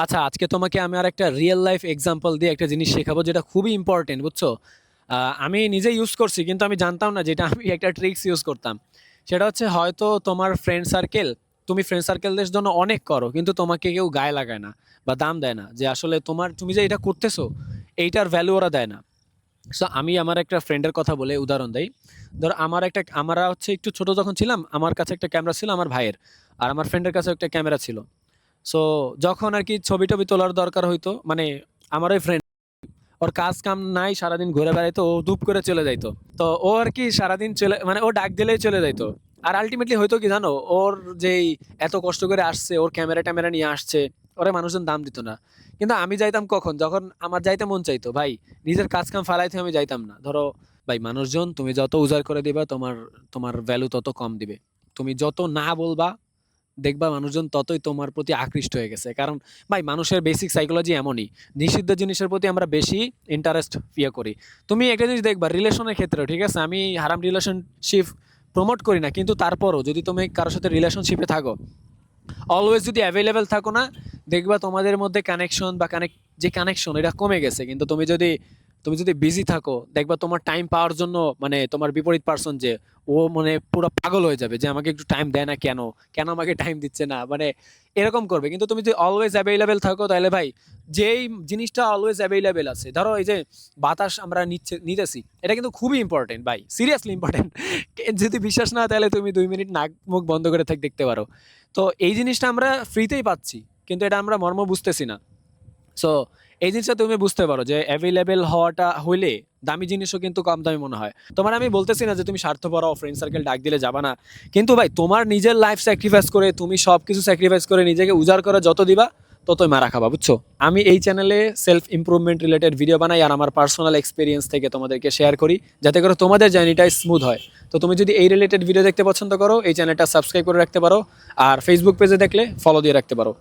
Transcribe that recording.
আচ্ছা, আজকে তোমাকে আমি আর একটা রিয়েল লাইফ এক্সাম্পল দিয়ে একটা জিনিস শেখাবো যেটা খুবই ইম্পর্টেন্ট, বুঝছো? আমি নিজে ইউজ করছি, কিন্তু আমি জানতাম না যেটা আমি একটা ট্রিক্স ইউজ করতাম। সেটা হচ্ছে, হয়তো তোমার ফ্রেন্ড সার্কেল, তুমি ফ্রেন্ড সার্কেলদের জন্য অনেক করো, কিন্তু তোমাকে কেউ গায়ে লাগায় না বা দাম দেয় না, যে আসলে তুমি যে এটা করতেছো এইটার ভ্যালু ওরা দেয় না। সো আমি আমার একটা ফ্রেন্ডের কথা বলে উদাহরণ দেই। ধর, আমরা হচ্ছে একটু ছোট যখন ছিলাম, আমার কাছে একটা ক্যামেরা ছিল আমার ভাইয়ের, আর আমার ফ্রেন্ডের কাছে একটা ক্যামেরা ছিল। সো যখন আর কি ছবি টবি তোলার দরকার হইতো, মানে আমার ওই ফ্রেন্ড, ওর কাজ কাম নাই, সারাদিন ঘুরে বেড়াইতো, ও ধূপ করে চলে যাইতো। তো ও আর কি সারাদিন চলে, মানে ও ডাক দিলেই চলে যাইতো। আর আলটিমেটলি হয়তো কি জানো, ওর যেই এত কষ্ট করে আসছে, ওর ক্যামেরা ট্যামেরা নিয়ে আসছে, ওরে মানুষজন দাম দিত না। কিন্তু আমি যাইতাম কখন, যখন আমার যাইতে মন চাইতো ভাই। নিজের কাজ কাম ফালাইতে আমি যাইতাম না। ধরো ভাই, মানুষজন তুমি যত উজাড় করে দিবা, তোমার তোমার ভ্যালু তত কম দিবে। তুমি যত না বলবা, দেখবা মানুষজন ততই তোমার প্রতি আকৃষ্ট হয়ে গেছে। কারণ ভাই, মানুষের বেসিক সাইকোলজি এমনই, নিষিদ্ধ জিনিসের প্রতি আমরা বেশি ইন্টারেস্ট করি। তুমি একটা জিনিস দেখবা রিলেশনের ক্ষেত্রে, ঠিক আছে, আমি হারাম রিলেশনশিপ প্রমোট করি না, কিন্তু তারপরও যদি তুমি কারোর সাথে রিলেশনশিপে থাকো, অলওয়েজ যদি অ্যাভেলেবেল থাকো না, দেখবা তোমাদের মধ্যে কানেকশন বা যে কানেকশন এটা কমে গেছে। কিন্তু তুমি যদি বিজি থাকো, দেখবা তোমার টাইম পাওয়ার জন্য, মানে তোমার বিপরীত পার্সন যে, ও মানে পুরো পাগল হয়ে যাবে যে আমাকে একটু টাইম দেয় না, কেন কেন আমাকে টাইম দিচ্ছে না, মানে এরকম করবে। কিন্তু তুমি যদি অলওয়েজ অ্যাভেলেবেল থাকো, তাহলে ভাই, যেই জিনিসটা অলওয়েজ অ্যাভেলেবেল আছে, ধরো এই যে বাতাস আমরা নিতেছি, এটা কিন্তু খুবই ইম্পর্টেন্ট ভাই, সিরিয়াসলি ইম্পর্টেন্ট। যদি বিশ্বাস না হয়, তাহলে তুমি 2 মিনিট নাক মুখ বন্ধ করে দেখতে পারো। তো এই জিনিসটা আমরা ফ্রিতেই পাচ্ছি, কিন্তু এটা আমরা মর্ম বুঝতেছি না। সো এই জিনিসটা তুমি বুঝতে পারো যে অ্যাভেলেবেল হওয়াটা হইলে দামি জিনিসও কিন্তু কম দামি মনে হয় তোমার। আমি বলতেছি না যে তুমি স্বার্থপর ফ্রেন্ড সার্কেল ডাক দিলে যাবা না, কিন্তু ভাই, তোমার নিজের লাইফ স্যাক্রিফাইস করে, তুমি সবকিছু স্যাক্রিফাইস করে নিজেকে উজাড় করে যত দিবা, ততই মারা খাবা, বুঝছো? আমি এই চ্যানেলে সেলফ ইমপ্রুভমেন্ট রিলেটেড ভিডিও বানাই, আর আমার পার্সোনাল এক্সপিরিয়েন্স থেকে তোমাদেরকে শেয়ার করি, যাতে করে তোমাদের জার্নিটা স্মুথ হয়। তো তুমি যদি এই রিলেটেড ভিডিও দেখতে পছন্দ করো, এই চ্যানেলটা সাবস্ক্রাইব করে রাখতে পারো। আর ফেসবুক পেজে দেখলে ফলো দিয়ে রাখতে পারো।